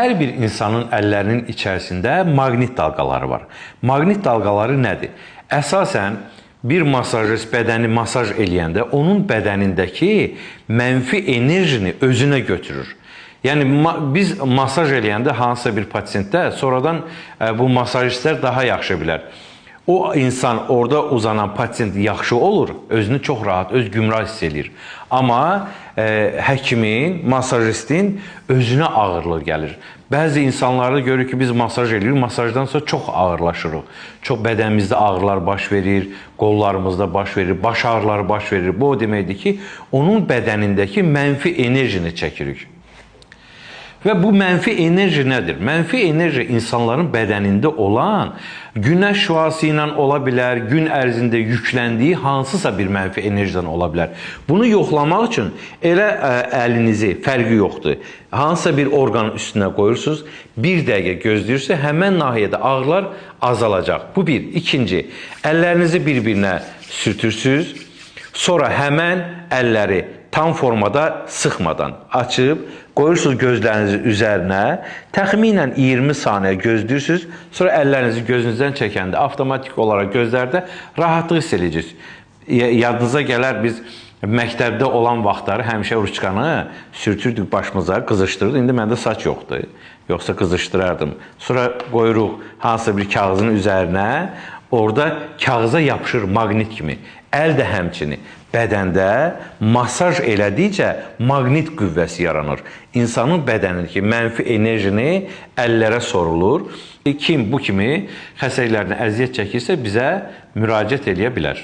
Hər bir insanın əllərinin içərisində maqnit dalğaları var. Maqnit dalğaları nədir? Əsasən bir masajist bədəni masaj eləyəndə onun bədənindəki mənfi enerjini özünə götürür. Yəni biz masaj eləyəndə hansısa bir pasiyentdə sonradan bu masajistlər daha yaxşı bilər. O insan orada uzanan pasiyent yaxşı olur, özünü çox rahat, öz gümrah hiss edir. Amma həkimin, masajistin özünə ağırlıq gəlir. Bəzi insanlarda görür ki, biz masaj edirik, masajdan sonra çox ağırlaşırıq. Çox bədənimizdə ağrılar baş verir, qollarımızda baş verir, baş ağrıları baş verir. Bu o deməkdir ki, onun bədənindəki mənfi enerjini çəkirik. Və bu mənfi enerji nədir? Mənfi enerji insanların bədənində olan günəş şüası ilə ola bilər, gün ərzində yükləndiyi hansısa bir mənfi enerjiden ola bilər. Bunu yoxlamaq üçün elə əlinizi, fərqi yoxdur, hansısa bir orqanın üstünə qoyursunuz, bir dəqiqə gözləyirsə, həmən nahiyədə ağrılar azalacaq. Bu bir. İkinci, əllərinizi bir-birinə sürtürsünüz, sonra həmən əlləri tam formada sıxmadan açıb, qoyursunuz gözlərinizin üzərinə, təxminən 20 saniyə gözləyirsiniz, sonra əllərinizi gözünüzdən çəkəndə avtomatik olaraq gözlərdə rahatlıq hiss edəcəksiniz. Yadınıza gələr, biz məktəbdə olan vaxtları həmişə ruçkanı sürtürdük başımıza, qızışdırırıq. İndi məndə saç yoxdur, yoxsa qızışdırardım. Sonra qoyuruq hansısa bir kağızın üzərinə, orada kağıza yapışır maqnit kimi. Əl də həmçini bədəndə masaj elədikcə maqnit qüvvəsi yaranır. İnsanın bədənindəki mənfi enerjini əllərə sorulur. Kim bu kimi xəstəliklərdən əziyyət çəkirsə bizə müraciət eləyə bilər.